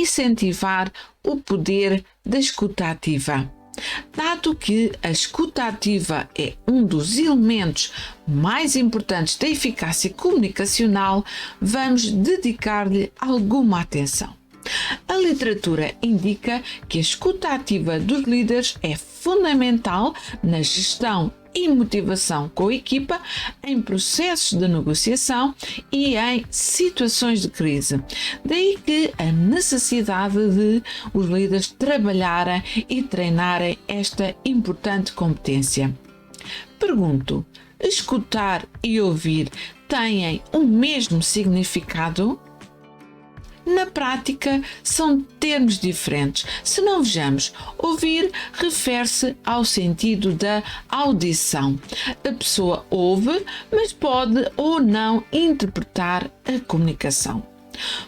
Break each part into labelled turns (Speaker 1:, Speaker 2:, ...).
Speaker 1: incentivar o poder da escuta ativa. Dado que a escuta ativa é um dos elementos mais importantes da eficácia comunicacional, vamos dedicar-lhe alguma atenção. A literatura indica que a escuta ativa dos líderes é fundamental na gestão e motivação com a equipa, em processos de negociação e em situações de crise. Daí que a necessidade de os líderes trabalharem e treinarem esta importante competência. Pergunto: escutar e ouvir têm o mesmo significado? Na prática, são termos diferentes. Se não vejamos, ouvir refere-se ao sentido da audição. A pessoa ouve, mas pode ou não interpretar a comunicação.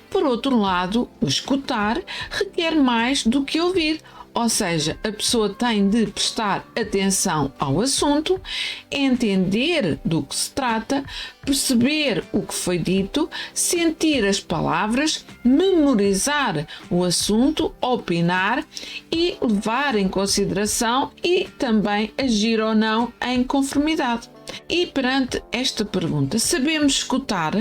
Speaker 1: Por outro lado, o escutar requer mais do que ouvir. Ou seja, a pessoa tem de prestar atenção ao assunto, entender do que se trata, perceber o que foi dito, sentir as palavras, memorizar o assunto, opinar e levar em consideração e também agir ou não em conformidade. E perante esta pergunta, sabemos escutar?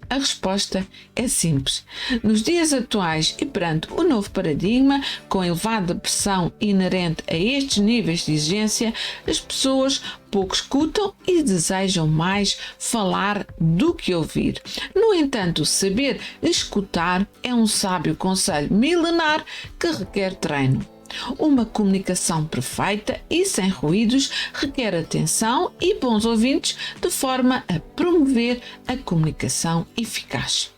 Speaker 1: A resposta é simples. Nos dias atuais e perante o novo paradigma, com elevada pressão inerente a estes níveis de exigência, as pessoas pouco escutam e desejam mais falar do que ouvir. No entanto, saber escutar é um sábio conselho milenar que requer treino. Uma comunicação perfeita e sem ruídos requer atenção e bons ouvintes de forma a promover a comunicação eficaz.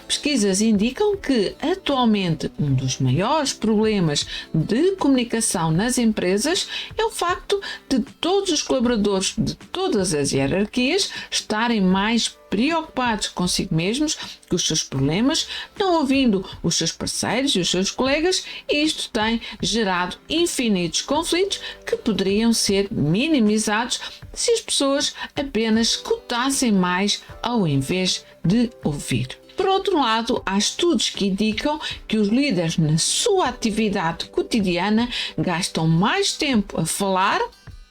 Speaker 1: Pesquisas indicam que, atualmente, um dos maiores problemas de comunicação nas empresas é o facto de todos os colaboradores de todas as hierarquias estarem mais preocupados consigo mesmos, com os seus problemas, não ouvindo os seus parceiros e os seus colegas, e isto tem gerado infinitos conflitos que poderiam ser minimizados se as pessoas apenas escutassem mais ao invés de ouvir. Por outro lado, há estudos que indicam que os líderes na sua atividade cotidiana gastam mais tempo a falar,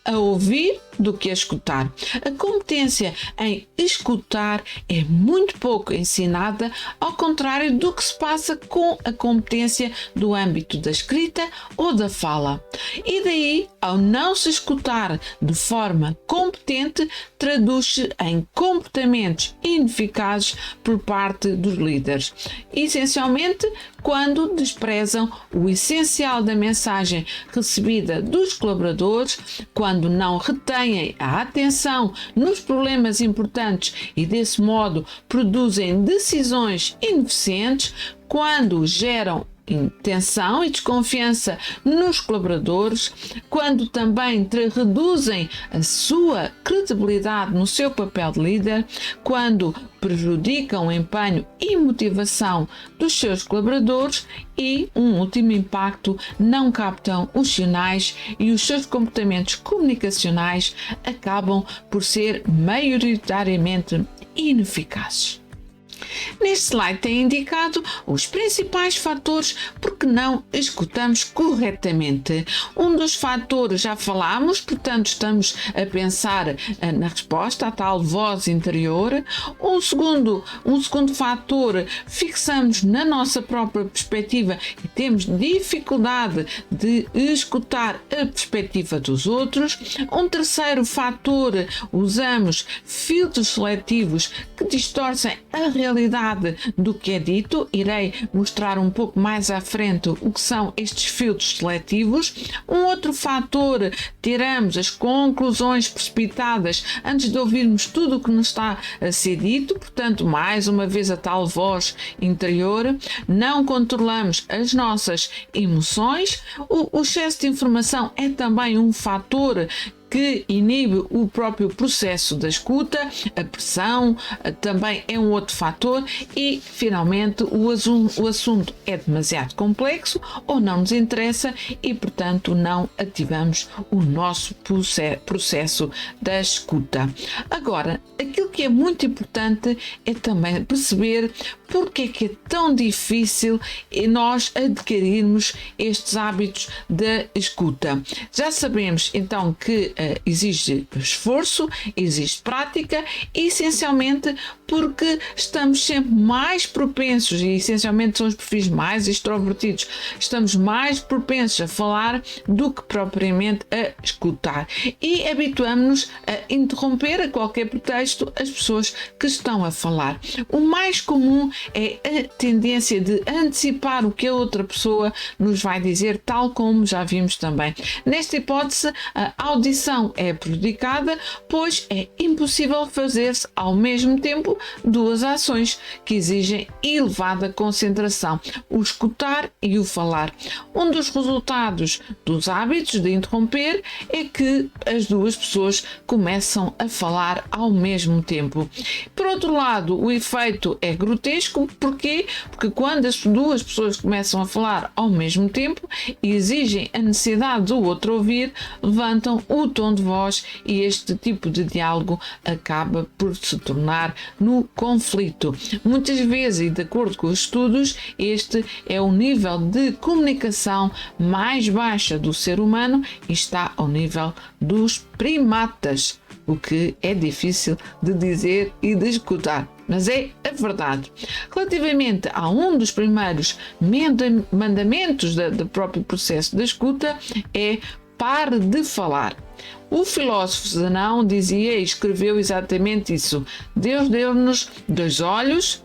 Speaker 1: a ouvir do que a escutar. A competência em escutar é muito pouco ensinada, ao contrário do que se passa com a competência do âmbito da escrita ou da fala. E daí, ao não se escutar de forma competente, traduz-se em comportamentos ineficazes por parte dos líderes, essencialmente quando desprezam o essencial da mensagem recebida dos colaboradores, quando não retêm a atenção nos problemas importantes e, desse modo, produzem decisões ineficientes, quando geram tensão e desconfiança nos colaboradores, quando também reduzem a sua credibilidade no seu papel de líder, quando prejudicam o empenho e motivação dos seus colaboradores e, um último impacto, não captam os sinais e os seus comportamentos comunicacionais acabam por ser maioritariamente ineficazes. Neste slide tem indicado os principais fatores porque não escutamos corretamente. Um dos fatores já falámos, portanto estamos a pensar na resposta, a tal voz interior. Um segundo fator, fixamos na nossa própria perspectiva e temos dificuldade de escutar a perspectiva dos outros. Um terceiro fator, usamos filtros seletivos que distorcem a realidade do que é dito. Irei mostrar um pouco mais à frente o que são estes filtros seletivos. Um outro fator, tiramos as conclusões precipitadas antes de ouvirmos tudo o que nos está a ser dito, portanto, mais uma vez a tal voz interior. Não controlamos as nossas emoções. O excesso de informação é também um fator que inibe o próprio processo da escuta, a pressão também é um outro fator e, finalmente, o assunto é demasiado complexo ou não nos interessa e, portanto, não ativamos o nosso processo da escuta. Agora, aquilo que é muito importante é também perceber porque é que é tão difícil nós adquirirmos estes hábitos da escuta. Já sabemos então que exige esforço, existe prática, essencialmente porque estamos sempre mais propensos, e essencialmente são os perfis mais extrovertidos, estamos mais propensos a falar do que propriamente a escutar e habituamos-nos a interromper a qualquer pretexto as pessoas que estão a falar. O mais comum é a tendência de antecipar o que a outra pessoa nos vai dizer, tal como já vimos também. Nesta hipótese, a audição é prejudicada, pois é impossível fazer-se ao mesmo tempo duas ações que exigem elevada concentração, o escutar e o falar. Um dos resultados dos hábitos de interromper é que as duas pessoas começam a falar ao mesmo tempo. Por outro lado, o efeito é grotesco. Porquê? Porque quando as duas pessoas começam a falar ao mesmo tempo e exigem a necessidade do outro ouvir, levantam o tom de voz e este tipo de diálogo acaba por se tornar no conflito. Muitas vezes, e de acordo com os estudos, este é o nível de comunicação mais baixa do ser humano e está ao nível dos primatas, o que é difícil de dizer e de escutar, mas é a verdade. Relativamente a um dos primeiros mandamentos do próprio processo da escuta é pare de falar. O filósofo Zenão dizia e escreveu exatamente isso. Deus deu-nos 2 olhos,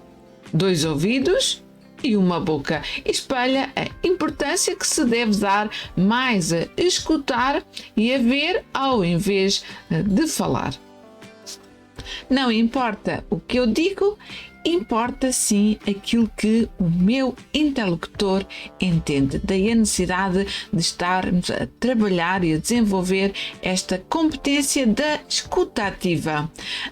Speaker 1: 2 ouvidos e uma boca. Espelha a importância que se deve dar mais a escutar e a ver ao invés de falar. Não importa o que eu digo, importa sim aquilo que o meu interlocutor entende. Daí a necessidade de estarmos a trabalhar e a desenvolver esta competência da escuta ativa.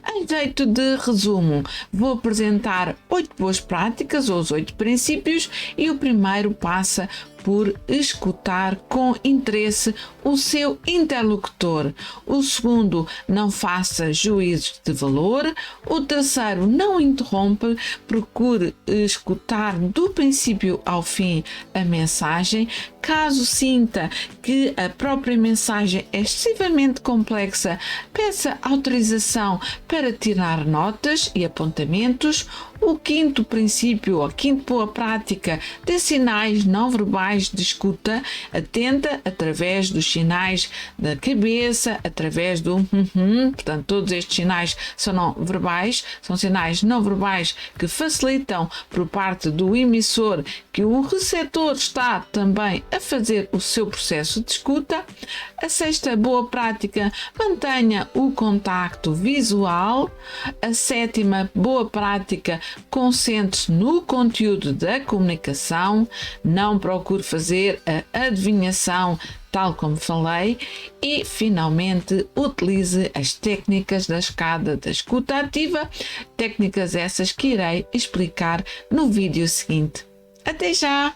Speaker 1: Em jeito de resumo, vou apresentar 8 boas práticas, ou os 8 princípios, e o primeiro passa por escutar com interesse o seu interlocutor. O segundo, não faça juízos de valor. O terceiro, não interrompa, procure escutar do princípio ao fim a mensagem. Caso sinta que a própria mensagem é excessivamente complexa, peça autorização para tirar notas e apontamentos. O quinto princípio, a quinta boa prática de sinais não verbais de escuta, atenta através dos sinais da cabeça, através do portanto todos estes sinais são não verbais, são sinais não verbais que facilitam por parte do emissor que o receptor está também a fazer o seu processo de escuta. A sexta boa prática, mantenha o contacto visual. A sétima boa prática, concentre-se no conteúdo da comunicação, não procure fazer a adivinhação, tal como falei, e finalmente utilize as técnicas da escada da escuta ativa, técnicas essas que irei explicar no vídeo seguinte. Até já!